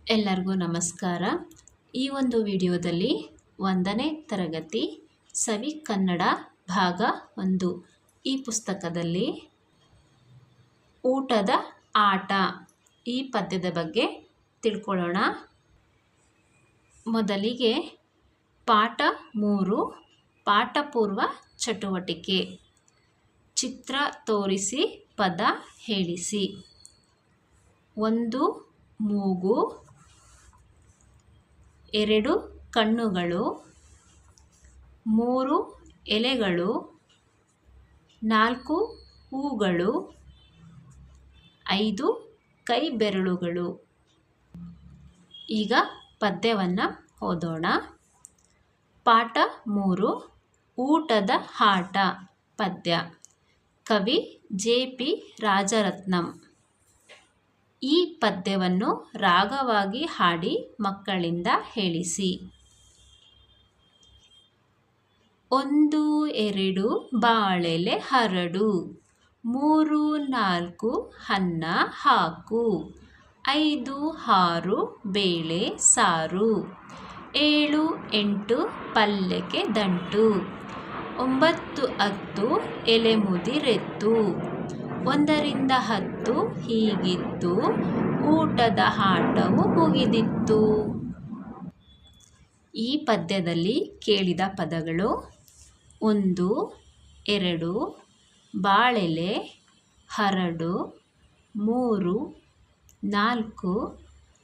ಎಲ್ಲರಿಗೂ ನಮಸ್ಕಾರ. ಈ ಒಂದು ವಿಡಿಯೋದಲ್ಲಿ 1ನೇ ತರಗತಿ ಸವಿ ಕನ್ನಡ ಭಾಗ 1 ಈ ಪುಸ್ತಕದಲ್ಲಿ ಊಟದ ಆಟ ಈ ಪದ್ಯದ ಬಗ್ಗೆ ತಿಳ್ಕೊಳ್ಳೋಣ. ಮೊದಲಿಗೆ ಪಾಠ 3 ಪಾಠಪೂರ್ವ ಚಟುವಟಿಕೆ. ಚಿತ್ರ ತೋರಿಸಿ ಪದ ಹೇಳಿಸಿ. 1 ಮೂಗು, 2 ಕಣ್ಣುಗಳು, 3 ಎಲೆಗಳು, 4 ಹೂಗಳು, 5 ಕೈ ಬೆರಳುಗಳು. ಈಗ ಪದ್ಯವನ್ನು ಓದೋಣ. ಪಾಠ 3 ಊಟದ ಆಟ ಪದ್ಯ. ಕವಿ ಜೆ.ಪಿ. ರಾಜರತ್ನಂ. ಈ ಪದ್ಯವನ್ನು ರಾಗವಾಗಿ ಹಾಡಿ ಮಕ್ಕಳಿಂದ ಹೇಳಿಸಿ. 1 2 ಬಾಳೆಲೆ ಹರಡು, 3 4 ಅನ್ನ ಹಾಕು, 5 6 ಬೇಳೆ ಸಾರು, 7 8 ಪಲ್ಯಕ್ಕೆ ದಂಟು, 9 10 ಎಲೆ ಮುದಿರೆತ್ತು, 1 ರಿಂದ 10 ಹೀಗಿತ್ತು, ಊಟದ ಆಟವು ಮುಗಿದಿತ್ತು. ಈ ಪದ್ಯದಲ್ಲಿ ಕೇಳಿದ ಪದಗಳು 1 2 ಬಾಳೆಲೆ, ಹರಡು, 3 4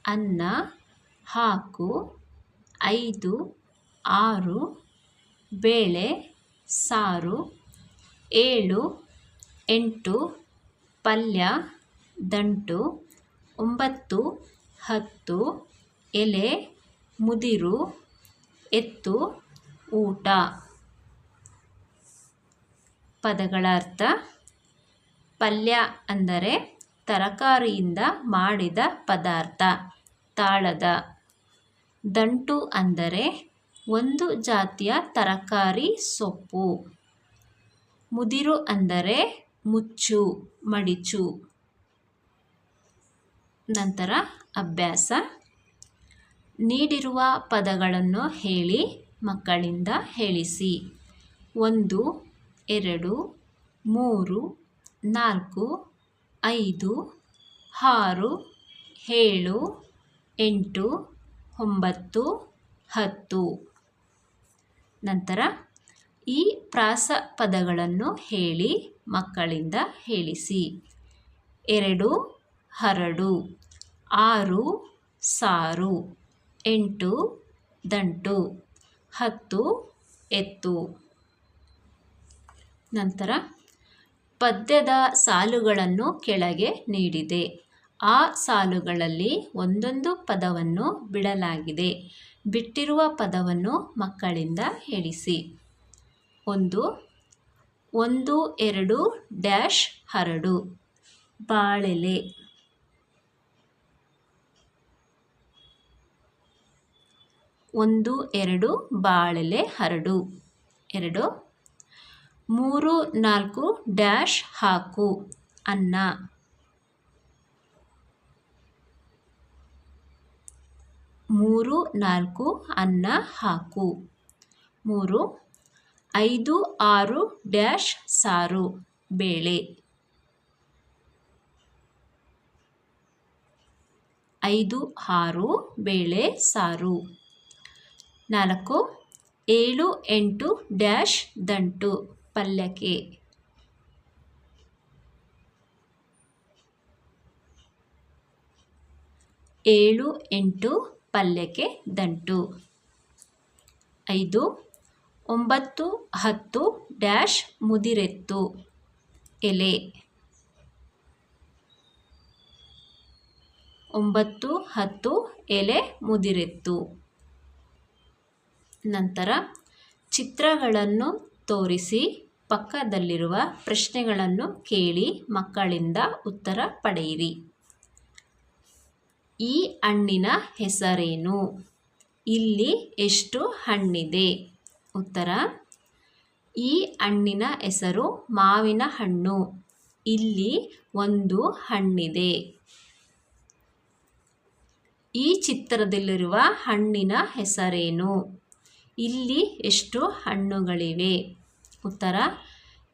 ಅನ್ನ ಹಾಕು, 5 6 ಬೇಳೆ ಸಾರು, 7 8 ಪಲ್ಯ ದಂಟು, 9 10 ಎಲೆ ಮುದಿರು ಎತ್ತು ಊಟ. ಪದಗಳ ಅರ್ಥ. ಪಲ್ಯ ಅಂದರೆ ತರಕಾರಿಯಿಂದ ಮಾಡಿದ ಪದಾರ್ಥ, ತಾಳದ. ದಂಟು ಅಂದರೆ ಒಂದು ಜಾತಿಯ ತರಕಾರಿ ಸೊಪ್ಪು. ಮುದಿರು ಅಂದರೆ ಮುಚ್ಚು ಮಡಿಚು. ನಂತರ ಅಭ್ಯಾಸ. ನೀಡಿರುವ ಪದಗಳನ್ನು ಹೇಳಿ ಮಕ್ಕಳಿಂದ ಹೇಳಿಸಿ. 1 2 3 4 5 6 7 8 9 10. ನಂತರ ಈ ಪ್ರಾಸ ಪದಗಳನ್ನು ಹೇಳಿ ಮಕ್ಕಳಿಂದ ಹೇಳಿಸಿ. 2 ಹರಡು, 6 ಸಾರು, 8 ದಂಟು, 10 ಎತ್ತು. ನಂತರ ಪದ್ಯದ ಸಾಲುಗಳನ್ನು ಕೆಳಗೆ ನೀಡಿದೆ. ಆ ಸಾಲುಗಳಲ್ಲಿ ಒಂದೊಂದು ಪದವನ್ನು ಬಿಡಲಾಗಿದೆ. ಬಿಟ್ಟಿರುವ ಪದವನ್ನು ಮಕ್ಕಳಿಂದ ಹೇಳಿಸಿ. 1 1 2 ಡ್ಯಾಶ್ ಹರಡು, ಬಾಳೆಲೆ. 1 2 ಬಾಳೆಲೆ ಹರಡು. 2 3 4 ಡ್ಯಾಶ್ ಹಾಕು, ಅನ್ನ. 3 4 ಅನ್ನ ಹಾಕು. 3 5 6 ಡ್ಯಾಶ್ ಸಾರು, ಬೇಳೆ. 5 6 ಬೇಳೆ ಸಾರು. 4 7 8 ಡ್ಯಾಶ್ ದಂಟು, ಪಲ್ಯಕ್ಕೆ. 7 8 ಪಲ್ಯಕ್ಕೆ ದಂಟು. 5 9 10 ಡ್ಯಾಶ್ ಮುದಿರೆತ್ತು, ಎಲೆ. 9 10 ಎಲೆ ಮುದಿರೆತ್ತು. ನಂತರ ಚಿತ್ರಗಳನ್ನು ತೋರಿಸಿ ಪಕ್ಕದಲ್ಲಿರುವ ಪ್ರಶ್ನೆಗಳನ್ನು ಕೇಳಿ ಮಕ್ಕಳಿಂದ ಉತ್ತರ ಪಡೆಯಿರಿ. ಈ ಹಣ್ಣಿನ ಹೆಸರೇನು? ಇಲ್ಲಿ ಎಷ್ಟು ಹಣ್ಣಿದೆ? ಉತ್ತರ. ಈ ಹಣ್ಣಿನ ಹೆಸರು ಮಾವಿನ ಹಣ್ಣು. ಇಲ್ಲಿ ಒಂದು ಹಣ್ಣಿದೆ. ಈ ಚಿತ್ರದಲ್ಲಿರುವ ಹಣ್ಣಿನ ಹೆಸರೇನು? ಇಲ್ಲಿ ಎಷ್ಟು ಹಣ್ಣುಗಳಿವೆ? ಉತ್ತರ: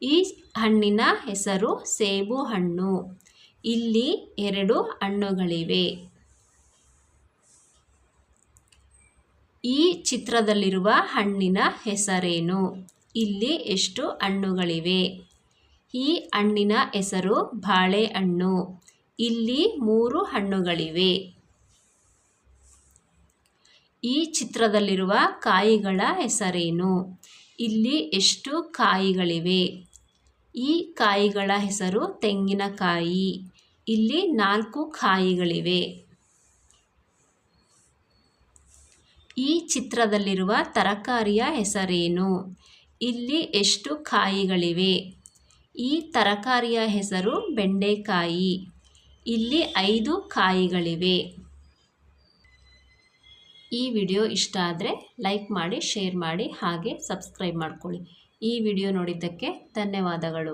ಈ ಹಣ್ಣಿನ ಹೆಸರು ಸೇಬು ಹಣ್ಣು. ಇಲ್ಲಿ 2 ಹಣ್ಣುಗಳಿವೆ. ಈ ಚಿತ್ರದಲ್ಲಿರುವ ಹಣ್ಣಿನ ಹೆಸರೇನು? ಇಲ್ಲಿ ಎಷ್ಟು ಹಣ್ಣುಗಳಿವೆ? ಈ ಹಣ್ಣಿನ ಹೆಸರು ಬಾಳೆಹಣ್ಣು. ಇಲ್ಲಿ 3 ಹಣ್ಣುಗಳಿವೆ. ಈ ಚಿತ್ರದಲ್ಲಿರುವ ಕಾಯಿಗಳ ಹೆಸರೇನು? ಇಲ್ಲಿ ಎಷ್ಟು ಕಾಯಿಗಳಿವೆ? ಈ ಕಾಯಿಗಳ ಹೆಸರು ತೆಂಗಿನಕಾಯಿ. ಇಲ್ಲಿ 4 ಕಾಯಿಗಳಿವೆ. ಈ ಚಿತ್ರದಲ್ಲಿರುವ ತರಕಾರಿಯ ಹೆಸರೇನು? ಇಲ್ಲಿ ಎಷ್ಟು ಕಾಯಿಗಳಿವೆ? ಈ ತರಕಾರಿಯ ಹೆಸರು ಬೆಂಡೆಕಾಯಿ. ಇಲ್ಲಿ 5 ಕಾಯಿಗಳಿವೆ. ಈ ವಿಡಿಯೋ ಇಷ್ಟ ಆದರೆ ಲೈಕ್ ಮಾಡಿ, ಶೇರ್ ಮಾಡಿ, ಹಾಗೆ ಸಬ್ಸ್ಕ್ರೈಬ್ ಮಾಡ್ಕೊಳ್ಳಿ. ಈ ವಿಡಿಯೋ ನೋಡಿದ್ದಕ್ಕೆ ಧನ್ಯವಾದಗಳು.